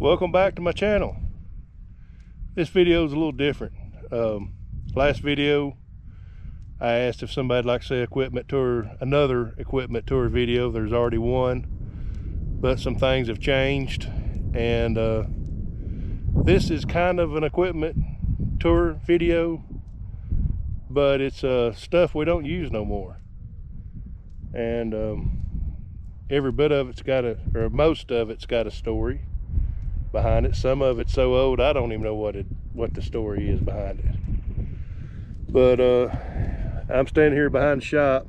Welcome back to my channel. This video is a little different. Last video I asked if somebody'd like to see equipment tour, another equipment tour video. There's already one, but some things have changed, and this is kind of an equipment tour video, but it's stuff we don't use no more, and every bit of it's got a, or most of it's got a story behind it. Some of it's so old I don't even know what the story is behind it. But I'm standing here behind the shop.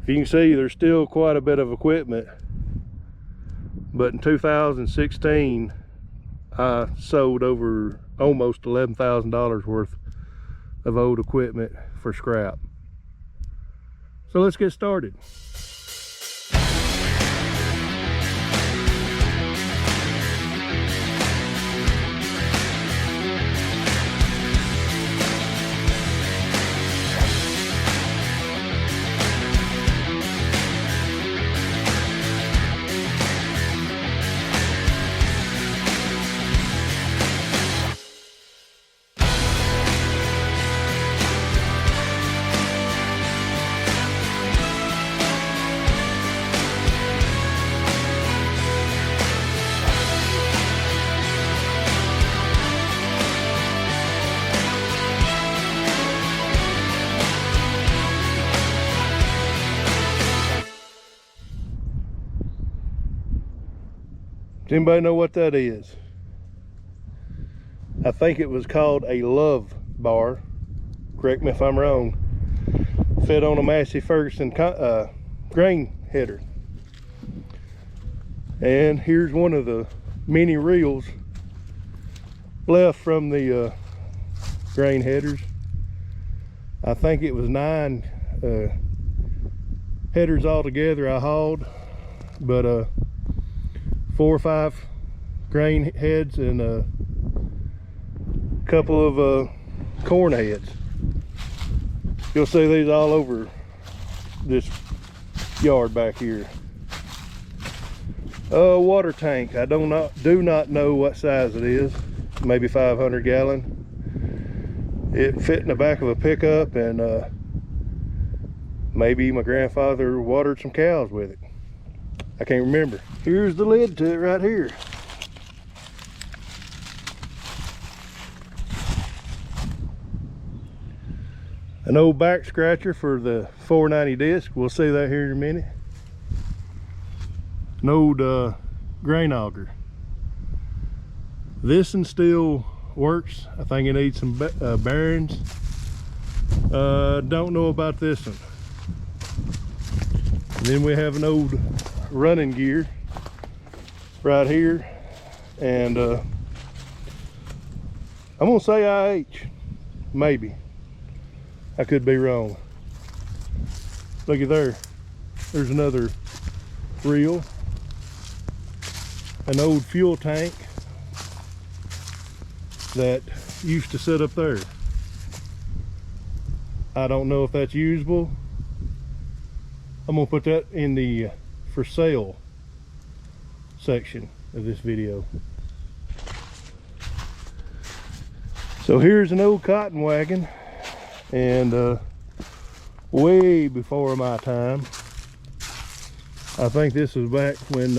If you can see, there's still quite a bit of equipment, but in 2016 I sold over almost $11,000 worth of old equipment for scrap. So let's get started. Does anybody know what that is? I think it was called a love bar. Correct me if I'm wrong. Fit on a Massey Ferguson grain header. And here's one of the many reels left from the grain headers. I think it was 9 headers altogether I hauled, but 4 or 5 grain heads and a couple of corn heads. You'll see these all over this yard back here. Water tank. I do not know what size it is. Maybe 500 gallon. It fit in the back of a pickup, and maybe my grandfather watered some cows with it. I can't remember. Here's the lid to it right here. An old back scratcher for the 490 disc. We'll see that here in a minute. An old grain auger. This one still works. I think it needs some bearings. Don't know about this one. And then we have an old running gear right here, and I'm gonna say IH, maybe. I could be wrong. Look at there. There's another reel. An old fuel tank that used to sit up there. I don't know if that's usable. I'm gonna put that in the for sale section of this video. So here's an old cotton wagon, and way before my time. I think this was back when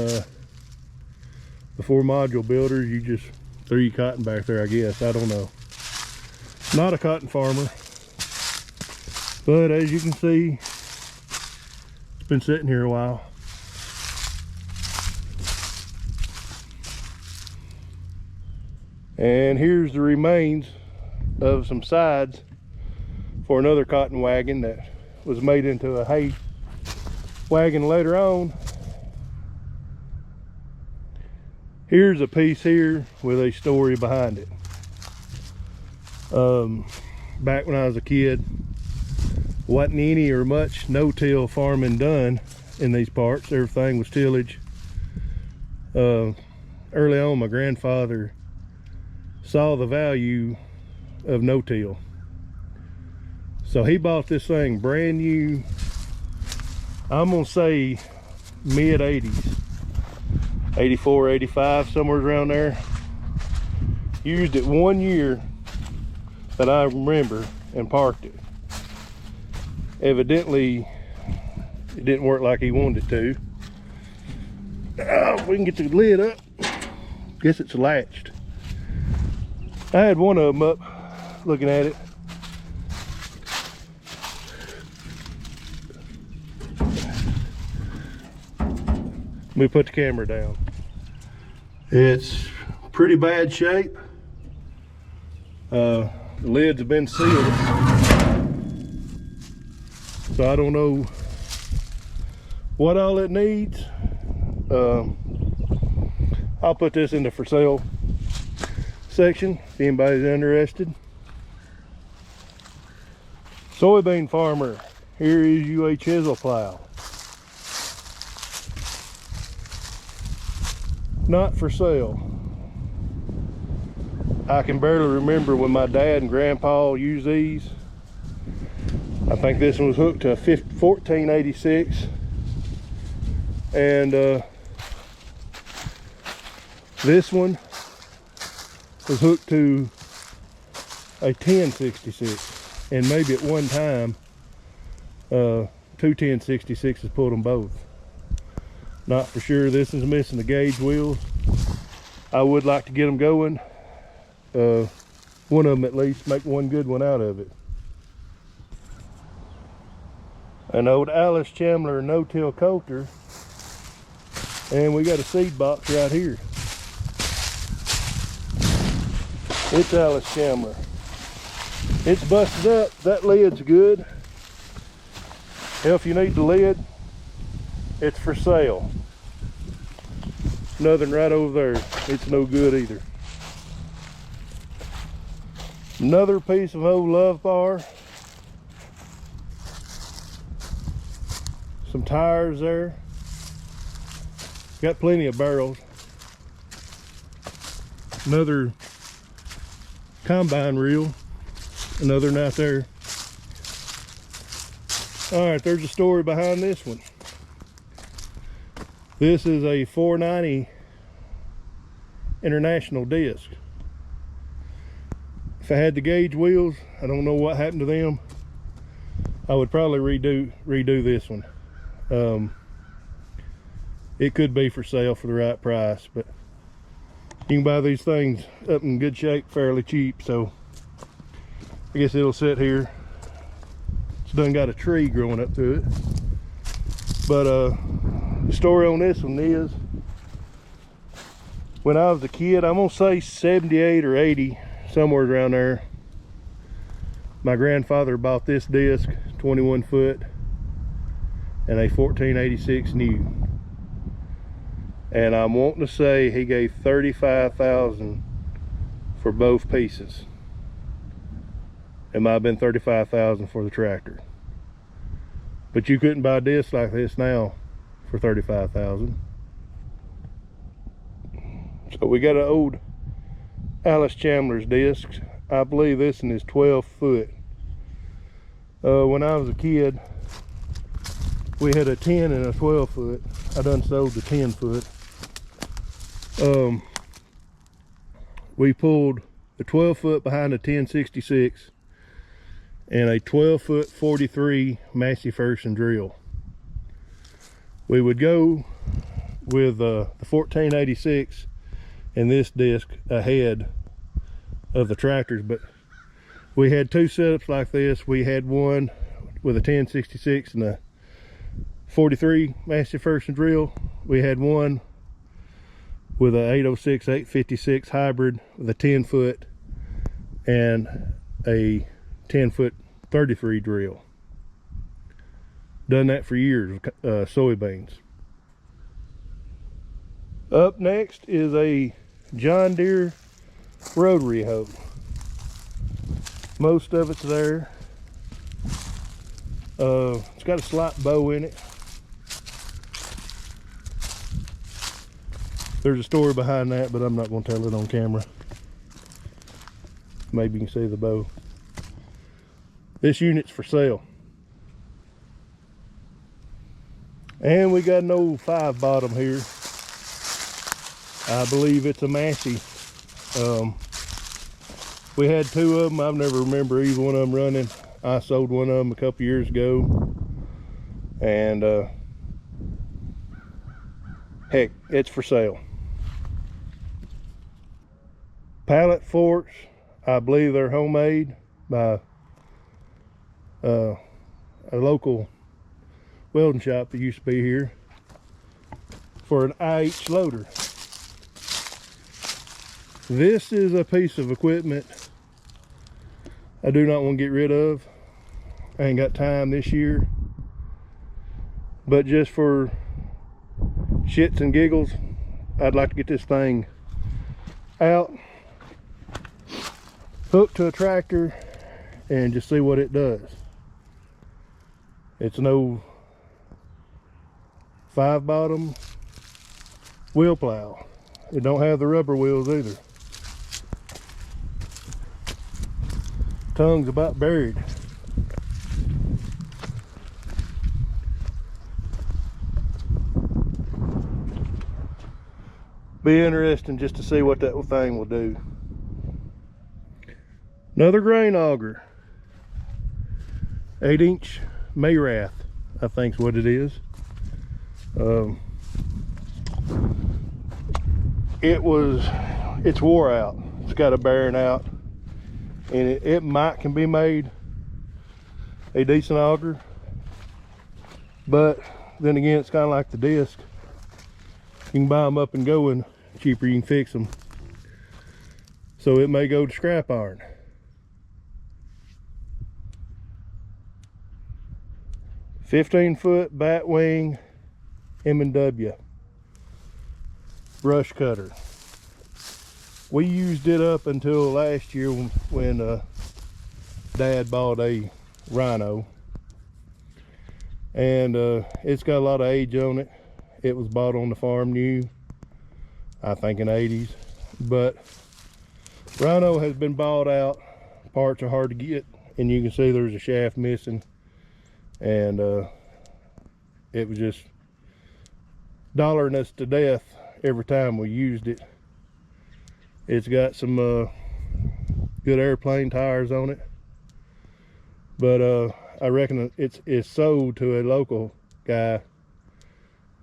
before module builders, you just threw your cotton back there, I guess. I don't know. Not a cotton farmer, but as you can see, it's been sitting here a while. And here's the remains of some sides for another cotton wagon that was made into a hay wagon later on. Here's a piece here with a story behind it. Back when I was a kid, wasn't any or much no-till farming done in these parts. Everything was tillage. Early on, my grandfather saw the value of no-till, so he bought this thing brand new. I'm gonna say mid 80s, 84, 85, somewhere around there. Used it 1 year that I remember and parked it. Evidently, it didn't work like he wanted it to. If we can get the lid up, guess it's latched. I had one of them up looking at it. Let me put the camera down. It's pretty bad shape. The lids have been sealed, so I don't know what all it needs. I'll put this in the for sale section if anybody's interested. Soybean farmer, here is you a chisel plow. Not for sale. I can barely remember when my dad and grandpa used these. I think this one was hooked to a 1486, and this one was hooked to a 1066, and maybe at one time 2 1066s pulled them both. Not for sure. This is missing the gauge wheels. I would like to get them going. One of them at least, make one good one out of it. An old Alice Chandler no-till coulter, and we got a seed box right here. It's Alice Chandler. It's busted up. That lid's good. Hell, if you need the lid, it's for sale. Nothing right over there. It's no good either. Another piece of old love bar. Some tires there. Got plenty of barrels. Another combine reel. Another one out there. All right, there's a story behind this one. This is a 490 International disc. If I had the gauge wheels, I don't know what happened to them. I would probably redo this one. It could be for sale for the right price, but you can buy these things up in good shape fairly cheap, so I guess it'll sit here. It's done got a tree growing up to it. But the story on this one is, when I was a kid, I'm gonna say 78 or 80, somewhere around there, my grandfather bought this disc, 21 foot, and a 1486 new. And I'm wanting to say he gave $35,000 for both pieces. It might have been $35,000 for the tractor. But you couldn't buy a disc like this now for $35,000. So we got an old Alice Chandler's disc. I believe this one is 12 foot. When I was a kid, we had a 10 and a 12 foot. I done sold the 10 foot. We pulled the 12 foot behind a 1066 and a 12 foot 43 Massey Ferguson drill. We would go with the 1486 and this disc ahead of the tractors, but we had two setups like this. We had one with a 1066 and a 43 Massey Ferguson drill. We had one with a 806 856 hybrid with a 10 foot and a 10 foot 33 drill. Done that for years, soybeans. Up next is a John Deere rotary hoe. Most of it's there. It's got a slight bow in it. There's a story behind that, but I'm not going to tell it on camera. Maybe you can see the bow. This unit's for sale. And we got an old 5 bottom here. I believe it's a Massey. We had two of them. I've never remember either one of them running. I sold one of them a couple years ago, and heck, it's for sale. Pallet forks, I believe they're homemade by a local welding shop that used to be here, for an IH loader. This is a piece of equipment I do not want to get rid of. I ain't got time this year, but just for shits and giggles, I'd like to get this thing out, hooked to a tractor, and just see what it does. It's an old 5-bottom wheel plow. It don't have the rubber wheels either. Tongue's about buried. Be interesting just to see what that thing will do. Another grain auger. 8-inch Mayrath, I think's what it is. It's wore out. It's got a bearing out, and it can be made a decent auger, but then again, it's kind of like the disc. You can buy them up and go, and cheaper you can fix them. So it may go to scrap iron. "15-foot batwing M&W brush cutter." We used it up until last year when Dad bought a Rhino, and it's got a lot of age on it. It was bought on the farm new, I think in the 80s, but Rhino has been bought out. Parts are hard to get, and you can see there's a shaft missing, and it was just dollaring us to death every time we used it. It's got some good airplane tires on it, but I reckon it's sold to a local guy,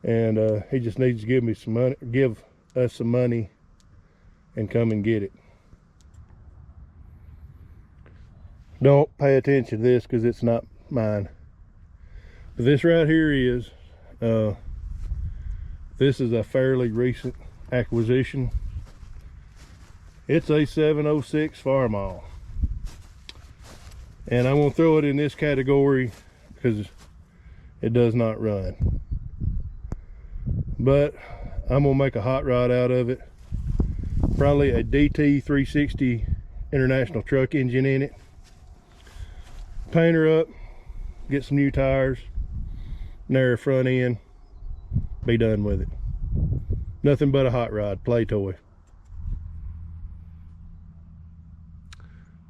and he just needs to give us some money and come and get it. Don't pay attention to this because it's not mine. But this right here is this is a fairly recent acquisition. It's a 706 Farmall, and I'm going to throw it in this category because it does not run, but I'm going to make a hot rod out of it. Probably a DT 360 International truck engine in it. Paint her up, get some new tires, narrow front end, be done with it. Nothing but a hot rod, play toy.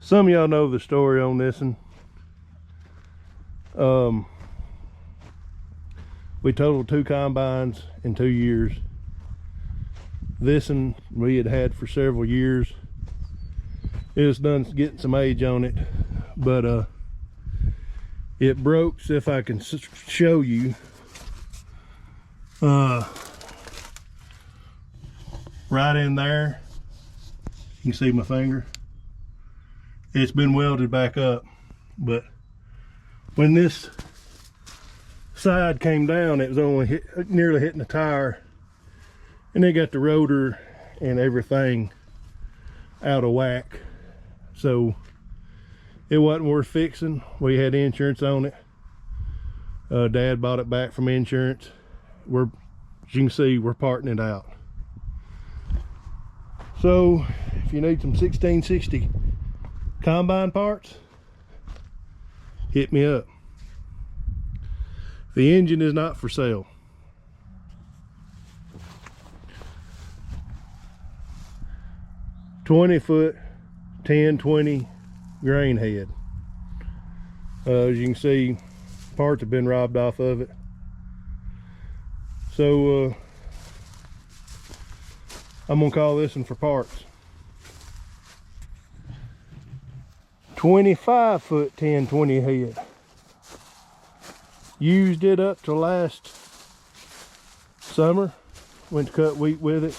Some of y'all know the story on this one. We totaled 2 combines in 2 years. This one we had for several years. It's done getting some age on it, but it broke. So if I can show you, right in there, you can see my finger. It's been welded back up, but when this side came down, it was only nearly hitting the tire, and they got the rotor and everything out of whack, so it wasn't worth fixing. We had insurance on it. Dad bought it back from insurance. As you can see, we're parting it out. So if you need some 1660 combine parts, hit me up. The engine is not for sale. "20-foot 1020 grain head. As you can see, parts have been robbed off of it. So I'm gonna call this one for parts. 25 foot 1020 head. Used it up to last summer. Went to cut wheat with it,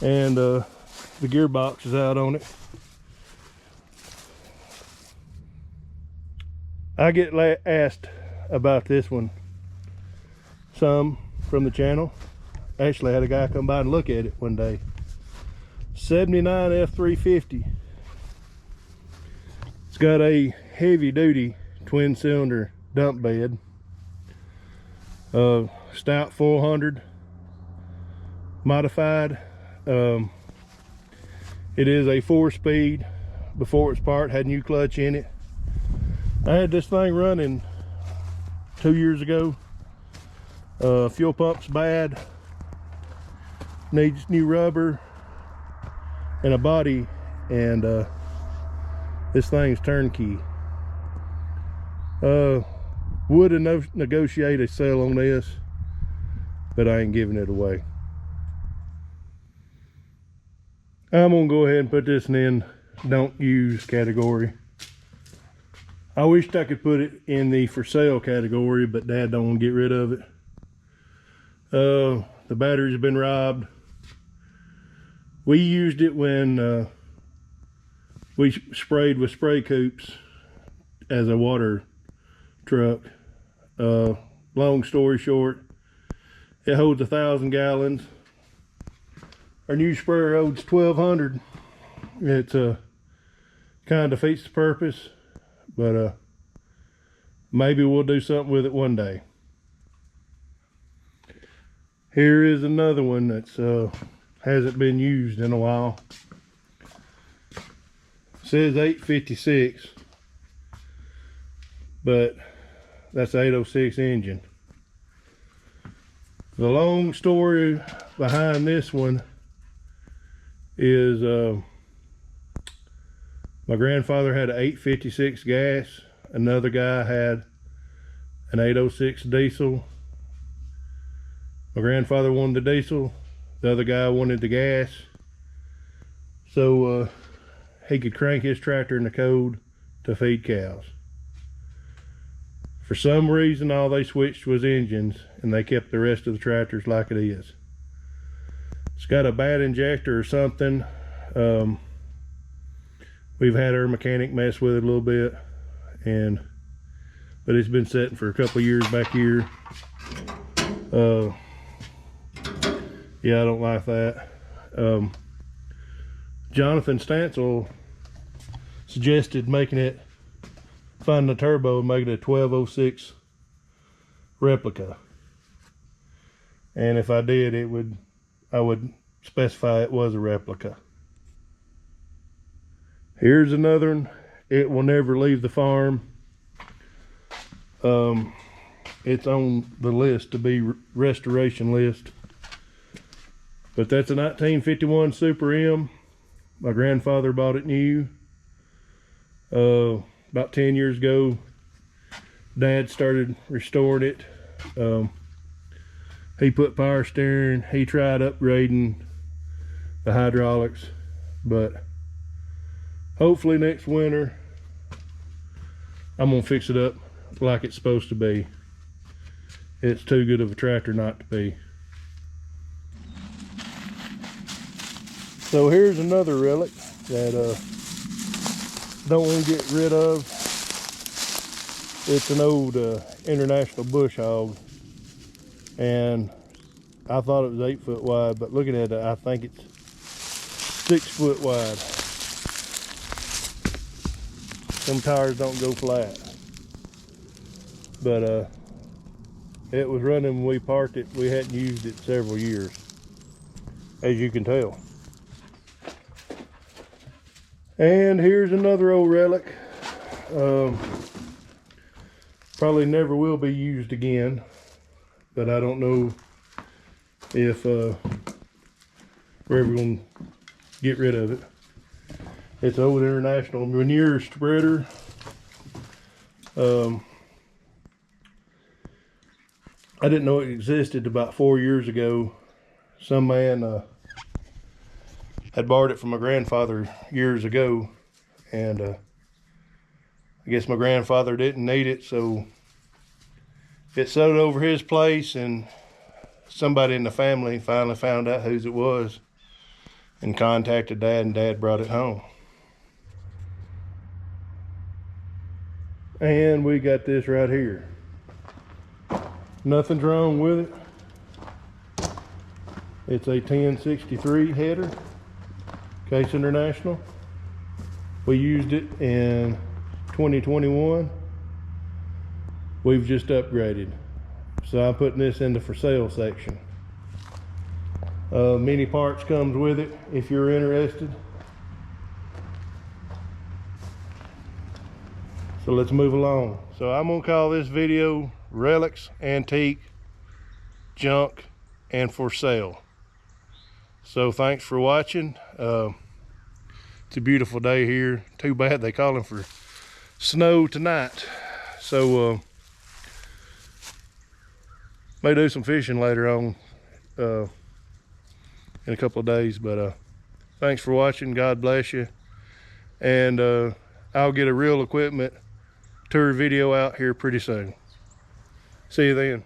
and the gearbox is out on it. I get asked about this one some from the channel. Actually, I had a guy come by and look at it one day. 79 F350. It's got a heavy duty twin cylinder dump bed. Stout 400 modified. It is a 4-speed. Before its part, had new clutch in it. I had this thing running 2 years ago. Fuel pump's bad. Needs new rubber and a body, and this thing's turnkey. Would negotiate a sale on this, but I ain't giving it away. I'm gonna go ahead and put this in don't use category. I wished I could put it in the for sale category, but Dad don't want to get rid of it. The battery's been robbed. We used it when we sprayed with spray coops as a water truck. Long story short, it holds 1,000 gallons. Our new sprayer holds 1,200. It's kind of defeats the purpose, but maybe we'll do something with it one day. Here is another one that's hasn't been used in a while. It says 856, but that's 806 engine. The long story behind this one is my grandfather had an 856 gas. Another guy had an 806 diesel. My grandfather wanted the diesel. The other guy wanted the gas. So he could crank his tractor in the cold to feed cows. For some reason, all they switched was engines, and they kept the rest of the tractors like it is. It's got a bad injector or something. We've had our mechanic mess with it a little bit, but it's been sitting for a couple of years back here. Yeah, I don't like that. Jonathan Stansel suggested finding a turbo and making it a 1206 replica. And if I did, I would specify it was a replica. Here's another one. It will never leave the farm. It's on the list to be restoration list. But that's a 1951 Super M. My grandfather bought it new. About 10 years ago, Dad started restoring it. He put power steering. He tried upgrading the hydraulics, but hopefully next winter I'm gonna fix it up like it's supposed to be. It's too good of a tractor not to be. So here's another relic that don't want to get rid of. It's an old international bush hog, and I thought it was 8 foot wide, but looking at it, I think it's 6 foot wide. Some tires don't go flat, but it was running when we parked it. We hadn't used it several years, as you can tell. And here's another old relic. Probably never will be used again, but I don't know if we're ever going to get rid of it. It's an old international manure spreader. I didn't know it existed about 4 years ago. Some man had borrowed it from my grandfather years ago, and I guess my grandfather didn't need it, so it sat over his place, and somebody in the family finally found out whose it was and contacted Dad, and Dad brought it home. And we got this right here. Nothing's wrong with it. It's a 1063 header, Case International. We used it in 2021. We've just upgraded. So I'm putting this in the for sale section. Many parts comes with it if you're interested. So let's move along. So I'm gonna call this video Relics, Antique, Junk, and For Sale. So thanks for watching. It's a beautiful day here. Too bad they calling for snow tonight. So may do some fishing later on in a couple of days, but thanks for watching. God bless you, and I'll get a real equipment tour video out here pretty soon. See you then.